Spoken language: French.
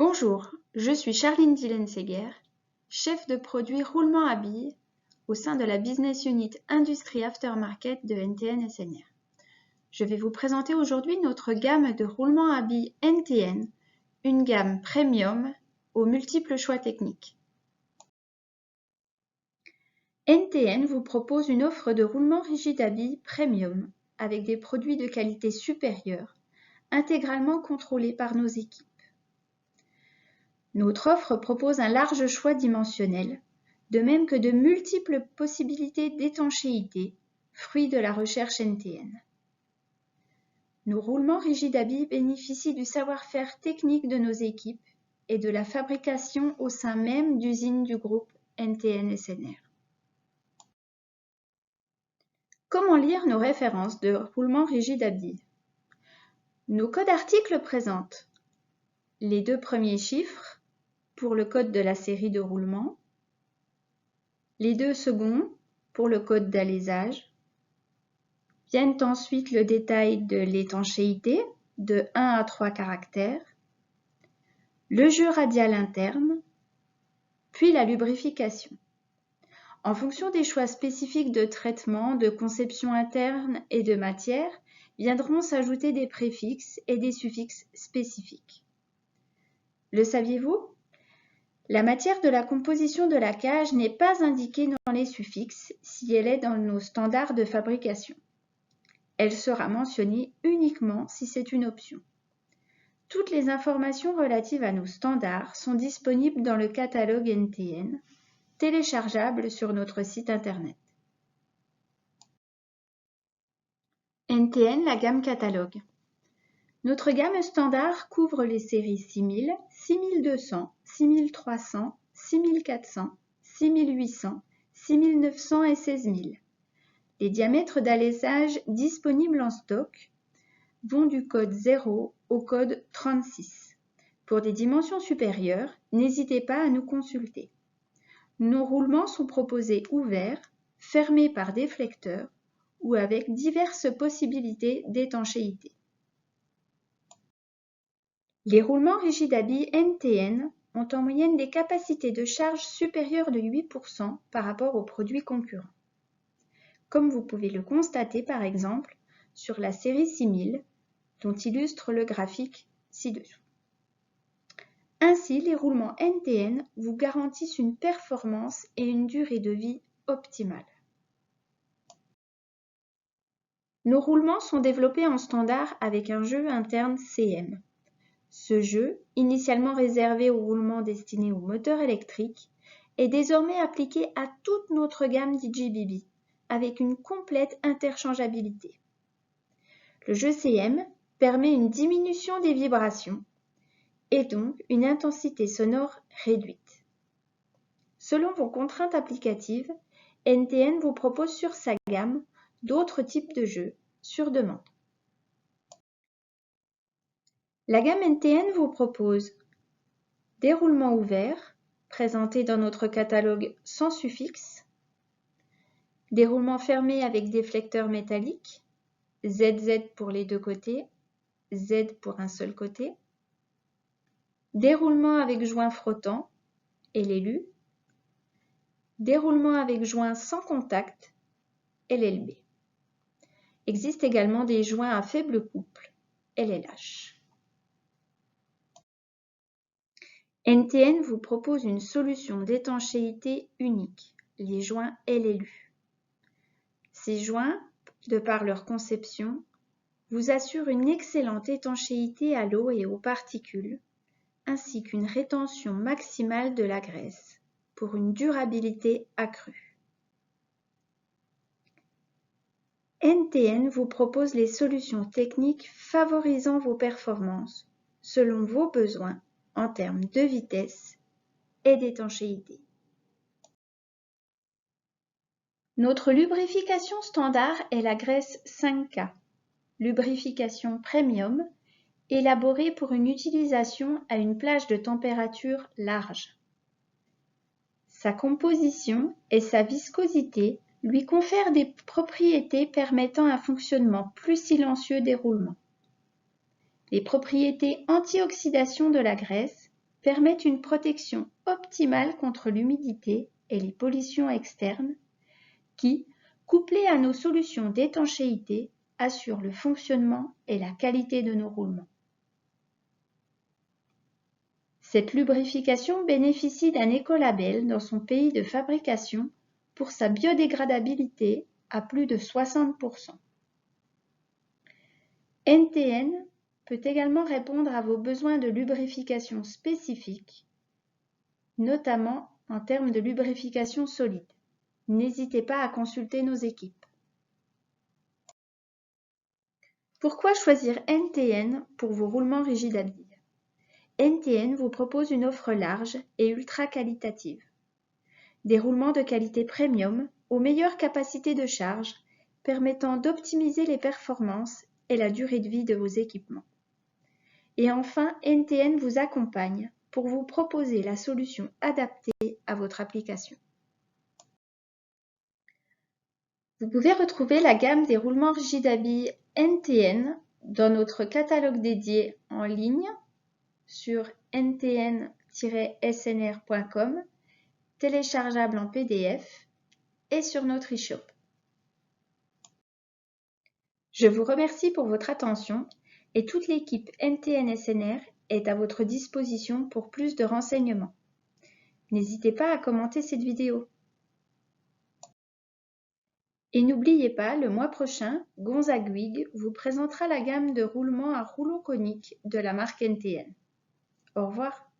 Bonjour, je suis Charline Dillenseger, chef de produit roulement à billes au sein de la Business Unit Industrie Aftermarket de NTN SNR. Je vais vous présenter aujourd'hui notre gamme de roulements à billes NTN, une gamme premium aux multiples choix techniques. NTN vous propose une offre de roulement rigide à billes premium avec des produits de qualité supérieure, intégralement contrôlés par nos équipes. Notre offre propose un large choix dimensionnel, de même que de multiples possibilités d'étanchéité, fruit de la recherche NTN. Nos roulements rigides à billes bénéficient du savoir-faire technique de nos équipes et de la fabrication au sein même d'usines du groupe NTN SNR. Comment lire nos références de roulements rigides à billes? Nos codes articles présentent les deux premiers chiffres pour le code de la série de roulement, les deux seconds pour le code d'alésage. Viennent ensuite le détail de l'étanchéité de 1 à 3 caractères, le jeu radial interne, puis la lubrification. En fonction des choix spécifiques de traitement, de conception interne et de matière, viendront s'ajouter des préfixes et des suffixes spécifiques. Le saviez-vous ? La matière de la composition de la cage n'est pas indiquée dans les suffixes si elle est dans nos standards de fabrication. Elle sera mentionnée uniquement si c'est une option. Toutes les informations relatives à nos standards sont disponibles dans le catalogue NTN, téléchargeable sur notre site internet. NTN, la gamme catalogue. Notre gamme standard couvre les séries 6000, 6200, 6300, 6400, 6800, 6900 et 16000. Les diamètres d'alésage disponibles en stock vont du code 0 au code 36. Pour des dimensions supérieures, n'hésitez pas à nous consulter. Nos roulements sont proposés ouverts, fermés par déflecteur ou avec diverses possibilités d'étanchéité. Les roulements rigides à billes NTN ont en moyenne des capacités de charge supérieures de 8% par rapport aux produits concurrents. Comme vous pouvez le constater par exemple sur la série 6000, dont illustre le graphique ci-dessous. Ainsi, les roulements NTN vous garantissent une performance et une durée de vie optimale. Nos roulements sont développés en standard avec un jeu interne CM. Ce jeu, initialement réservé aux roulements destinés aux moteurs électriques, est désormais appliqué à toute notre gamme DJBB, avec une complète interchangeabilité. Le jeu CM permet une diminution des vibrations et donc une intensité sonore réduite. Selon vos contraintes applicatives, NTN vous propose sur sa gamme d'autres types de jeux sur demande. La gamme NTN vous propose des roulements ouverts présentés dans notre catalogue sans suffixe, des roulements fermés avec déflecteurs métalliques, ZZ pour les deux côtés, Z pour un seul côté, des roulements avec joints flottants, LLU, des roulements avec joints sans contact, LLB. Existent également des joints à faible couple, LLH. NTN vous propose une solution d'étanchéité unique, les joints LLU. Ces joints, de par leur conception, vous assurent une excellente étanchéité à l'eau et aux particules, ainsi qu'une rétention maximale de la graisse pour une durabilité accrue. NTN vous propose les solutions techniques favorisant vos performances selon vos besoins en termes de vitesse et d'étanchéité. Notre lubrification standard est la graisse 5K, lubrification premium, élaborée pour une utilisation à une plage de température large. Sa composition et sa viscosité lui confèrent des propriétés permettant un fonctionnement plus silencieux des roulements. Les propriétés anti-oxydation de la graisse permettent une protection optimale contre l'humidité et les pollutions externes qui, couplées à nos solutions d'étanchéité, assurent le fonctionnement et la qualité de nos roulements. Cette lubrification bénéficie d'un écolabel dans son pays de fabrication pour sa biodégradabilité à plus de 60%. NTN peut également répondre à vos besoins de lubrification spécifiques, notamment en termes de lubrification solide. N'hésitez pas à consulter nos équipes. Pourquoi choisir NTN pour vos roulements rigides à billes? NTN vous propose une offre large et ultra qualitative. Des roulements de qualité premium aux meilleures capacités de charge permettant d'optimiser les performances et la durée de vie de vos équipements. Et enfin, NTN vous accompagne pour vous proposer la solution adaptée à votre application. Vous pouvez retrouver la gamme des roulements rigides à billes NTN dans notre catalogue dédié en ligne sur ntn-snr.com, téléchargeable en PDF et sur notre e-shop. Je vous remercie pour votre attention et toute l'équipe NTN SNR est à votre disposition pour plus de renseignements. N'hésitez pas à commenter cette vidéo. Et n'oubliez pas, le mois prochain, Gonzague vous présentera la gamme de roulements à rouleau conique de la marque NTN. Au revoir.